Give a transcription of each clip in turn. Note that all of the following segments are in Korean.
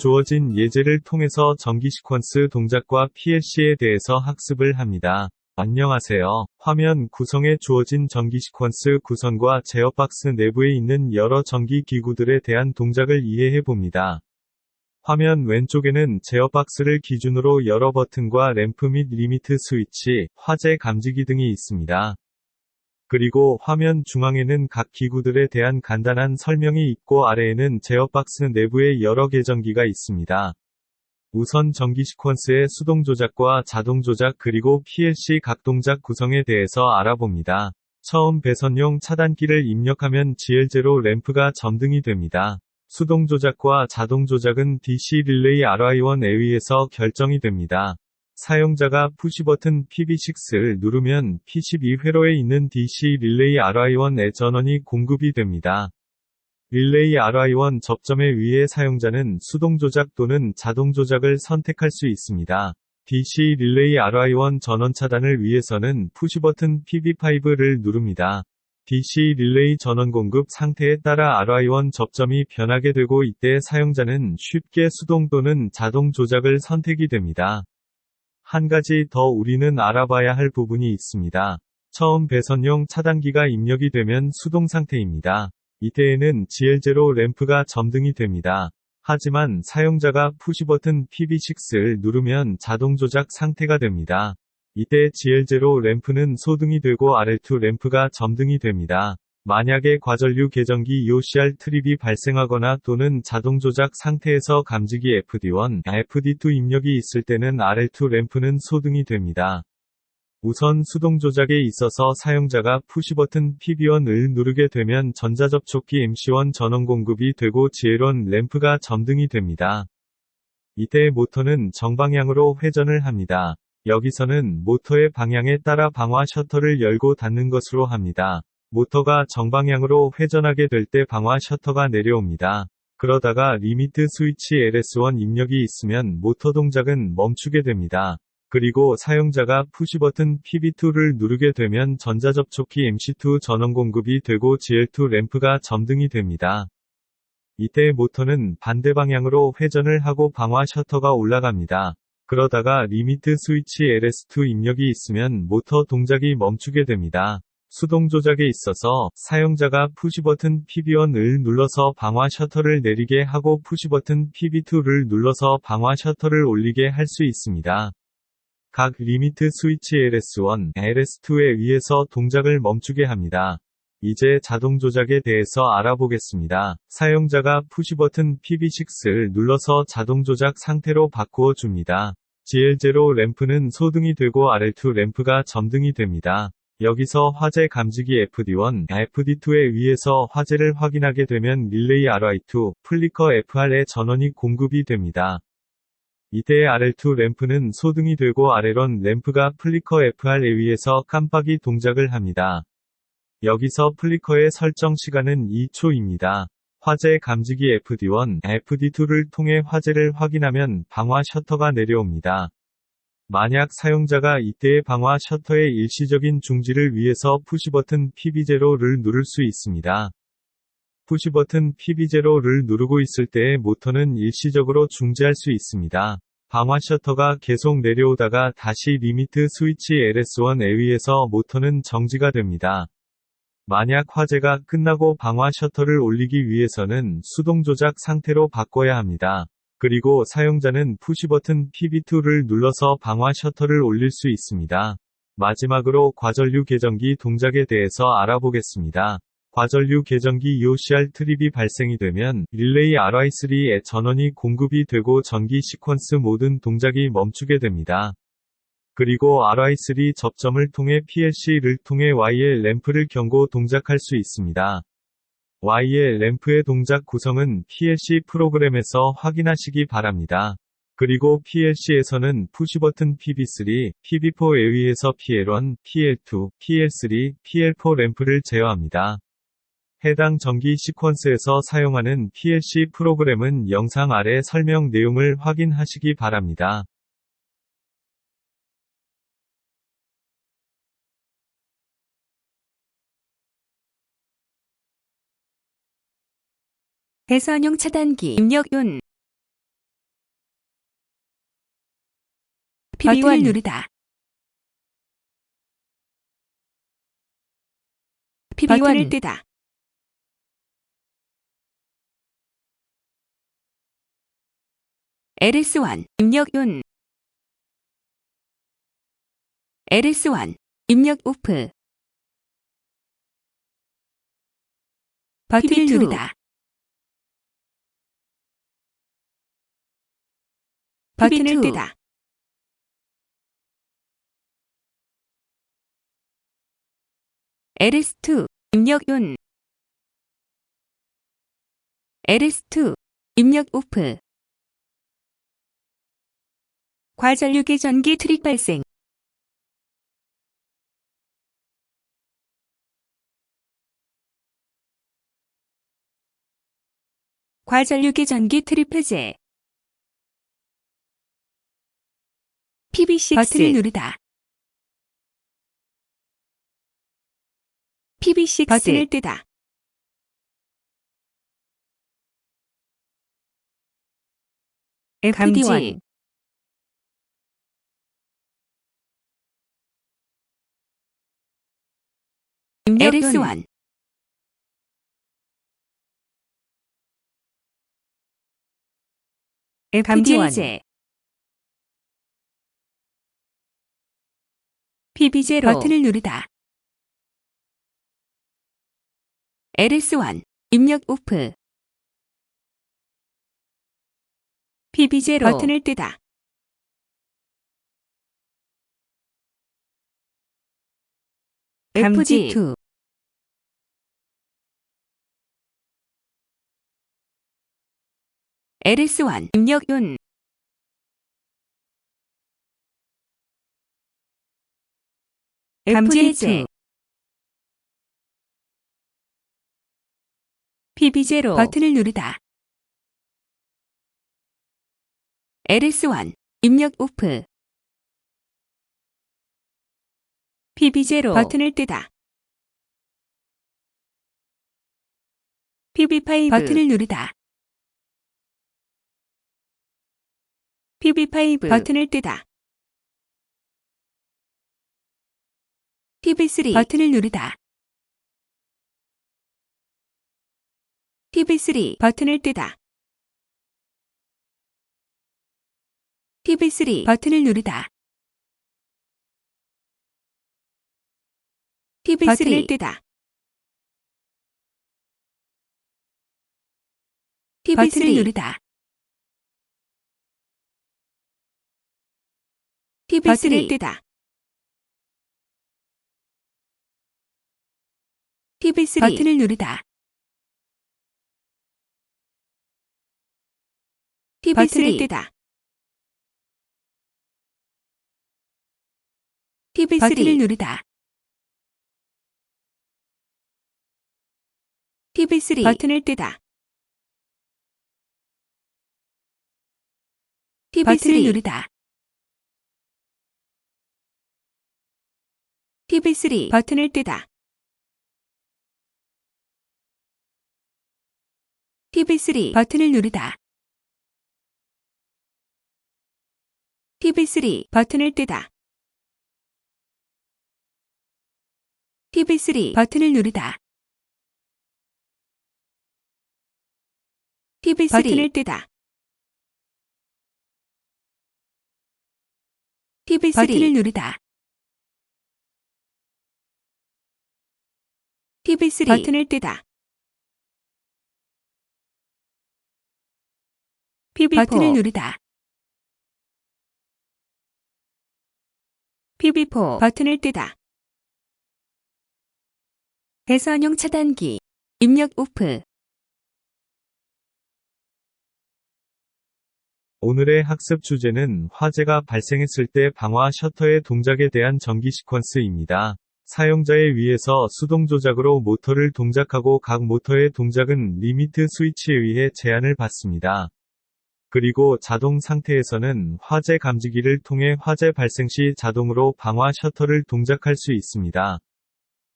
주어진 예제를 통해서 전기 시퀀스 동작과 PLC에 대해서 학습을 합니다. 안녕하세요. 화면 구성에 주어진 전기 시퀀스 구성과 제어박스 내부에 있는 여러 전기 기구들에 대한 동작을 이해해 봅니다. 화면 왼쪽에는 제어박스를 기준으로 여러 버튼과 램프 및 리미트 스위치, 화재 감지기 등이 있습니다. 그리고 화면 중앙에는 각 기구들에 대한 간단한 설명이 있고 아래에는 제어박스 내부에 여러 개 전기가 있습니다. 우선 전기 시퀀스의 수동 조작과 자동 조작 그리고 PLC 각 동작 구성에 대해서 알아봅니다. 처음 배선용 차단기를 입력하면 GL0 램프가 점등이 됩니다. 수동 조작과 자동 조작은 DC 릴레이 RI1에 의해서 결정이 됩니다. 사용자가 푸시버튼 PB6를 누르면 P12회로에 있는 DC 릴레이 RI1에 전원이 공급이 됩니다. 릴레이 RI1 접점에 의해 사용자는 수동 조작 또는 자동 조작을 선택할 수 있습니다. DC 릴레이 RI1 전원 차단을 위해서는 푸시버튼 PB5를 누릅니다. DC 릴레이 전원 공급 상태에 따라 RI1 접점이 변하게 되고 이때 사용자는 쉽게 수동 또는 자동 조작을 선택이 됩니다. 한 가지 더 우리는 알아봐야 할 부분이 있습니다. 처음 배선용 차단기가 입력이 되면 수동 상태입니다. 이때에는 GL0 램프가 점등이 됩니다. 하지만 사용자가 푸시버튼 PB6를 누르면 자동 조작 상태가 됩니다. 이때 GL0 램프는 소등이 되고 RL2 램프가 점등이 됩니다. 만약에 과전류 계전기 EOCR 트립이 발생하거나 또는 자동 조작 상태에서 감지기 FD1, FD2 입력이 있을 때는 RL2 램프는 소등이 됩니다. 우선 수동 조작에 있어서 사용자가 푸시버튼 PB1을 누르게 되면 전자접촉기 MC1 전원 공급이 되고 GL1 램프가 점등이 됩니다. 이때 모터는 정방향으로 회전을 합니다. 여기서는 모터의 방향에 따라 방화 셔터를 열고 닫는 것으로 합니다. 모터가 정방향으로 회전하게 될 때 방화 셔터가 내려옵니다. 그러다가 리미트 스위치 LS1 입력이 있으면 모터 동작은 멈추게 됩니다. 그리고 사용자가 푸시버튼 PB2를 누르게 되면 전자접촉기 MC2 전원 공급이 되고 GL2 램프가 점등이 됩니다. 이때 모터는 반대 방향으로 회전을 하고 방화 셔터가 올라갑니다. 그러다가 리미트 스위치 LS2 입력이 있으면 모터 동작이 멈추게 됩니다. 수동 조작에 있어서 사용자가 푸시버튼 PB1을 눌러서 방화 셔터를 내리게 하고 푸시버튼 PB2를 눌러서 방화 셔터를 올리게 할 수 있습니다. 각 리미트 스위치 LS1, LS2에 의해서 동작을 멈추게 합니다. 이제 자동 조작에 대해서 알아보겠습니다. 사용자가 푸시버튼 PB6를 눌러서 자동 조작 상태로 바꾸어 줍니다. GL0 램프는 소등이 되고 RL2 램프가 점등이 됩니다. 여기서 화재 감지기 FD1, FD2에 의해서 화재를 확인하게 되면 릴레이 RI2, 플리커 FR에 전원이 공급이 됩니다. 이때 RL2 램프는 소등이 되고 RL1 램프가 플리커 FR에 의해서 깜빡이 동작을 합니다. 여기서 플리커의 설정 시간은 2초입니다. 화재 감지기 FD1, FD2를 통해 화재를 확인하면 방화 셔터가 내려옵니다. 만약 사용자가 이때의 방화 셔터의 일시적인 중지를 위해서 푸시버튼 PB0를 누를 수 있습니다. 푸시버튼 PB0를 누르고 있을 때의 모터는 일시적으로 중지할 수 있습니다. 방화 셔터가 계속 내려오다가 다시 리미트 스위치 LS1에 의해서 모터는 정지가 됩니다. 만약 화재가 끝나고 방화 셔터를 올리기 위해서는 수동 조작 상태로 바꿔야 합니다. 그리고 사용자는 푸시버튼 PB2를 눌러서 방화 셔터를 올릴 수 있습니다. 마지막으로 과전류 계전기 동작에 대해서 알아보겠습니다. 과전류 계전기 EOCR 트립이 발생이 되면 릴레이 RI3에 전원이 공급이 되고 전기 시퀀스 모든 동작이 멈추게 됩니다. 그리고 RI3 접점을 통해 PLC를 통해 YL 램프를 경고 동작할 수 있습니다. Y의 램프의 동작 구성은 PLC 프로그램에서 확인하시기 바랍니다. 그리고 PLC에서는 푸시버튼 PB3, PB4에 의해서 PL1, PL2, PL3, PL4 램프를 제어합니다. 해당 전기 시퀀스에서 사용하는 PLC 프로그램은 영상 아래 설명 내용을 확인하시기 바랍니다. 배선용 차단기 입력윤 버튼을 누르다. 버튼을 뜨다. LS1 입력윤 LS1 입력 오프 버튼을 누르다. 버튼을 뜨다. LS2 입력윤 LS2 입력 오프 과전류계 전기 트릭 발생 과전류계 전기 트립 해제 PB6 버튼을 누르다. PB6 버튼을 뜨다. FD1 LS1 FD1 PB0 버튼을 누르다. LS1 입력 오프 PB0 버튼을 뜨다. FD2 LS1 입력윤 FD2 PB0 버튼을 누르다. LS1 입력 오프 PB0 버튼을 뜨다. PB5 버튼을 누르다. PB5 버튼을 뜨다. PB3 버튼을 누르다. PB3 버튼을 뜨다. PB3 버튼을 누르다. PB3 버튼을 뜨다. PB3 버튼을 누르다. PB3 버튼을 뜨다. PB3 버튼을 누르다. PB3 뜨다. PB3 버튼을 누르다. PB3 버튼을 뜨다. PB3 버튼을 누르다. PB3 버튼을 뜨다. PB3 버튼을 누르다. PB3 버튼을 뜨다. PB3 버튼을 누르다. PB3 버튼을 뜨다. PB3 버튼을 누르다. PB3 버튼을 뜨다. PB4 버튼을 누르다. PB4 버튼을 뜨다. 배선용 차단기 입력 오프. 오늘의 학습 주제는 화재가 발생했을 때 방화 셔터의 동작에 대한 전기 시퀀스입니다. 사용자의 위에서 수동 조작으로 모터를 동작하고 각 모터의 동작은 리미트 스위치에 의해 제한을 받습니다. 그리고 자동 상태에서는 화재 감지기를 통해 화재 발생 시 자동으로 방화 셔터를 동작할 수 있습니다.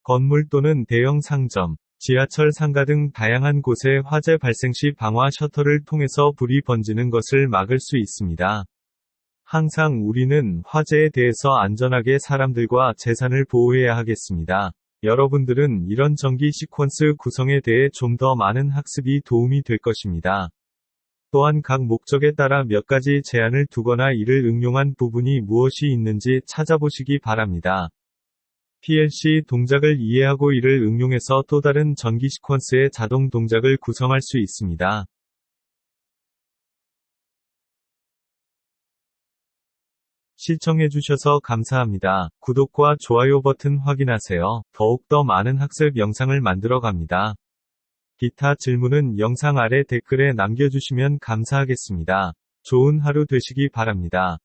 건물 또는 대형 상점, 지하철 상가 등 다양한 곳에 화재 발생 시 방화 셔터를 통해서 불이 번지는 것을 막을 수 있습니다. 항상 우리는 화재에 대해서 안전하게 사람들과 재산을 보호해야 하겠습니다. 여러분들은 이런 전기 시퀀스 구성에 대해 좀 더 많은 학습이 도움이 될 것입니다. 또한 각 목적에 따라 몇 가지 제한을 두거나 이를 응용한 부분이 무엇이 있는지 찾아보시기 바랍니다. PLC 동작을 이해하고 이를 응용해서 또 다른 전기 시퀀스의 자동 동작을 구성할 수 있습니다. 시청해주셔서 감사합니다. 구독과 좋아요 버튼 확인하세요. 더욱더 많은 학습 영상을 만들어 갑니다. 기타 질문은 영상 아래 댓글에 남겨주시면 감사하겠습니다. 좋은 하루 되시기 바랍니다.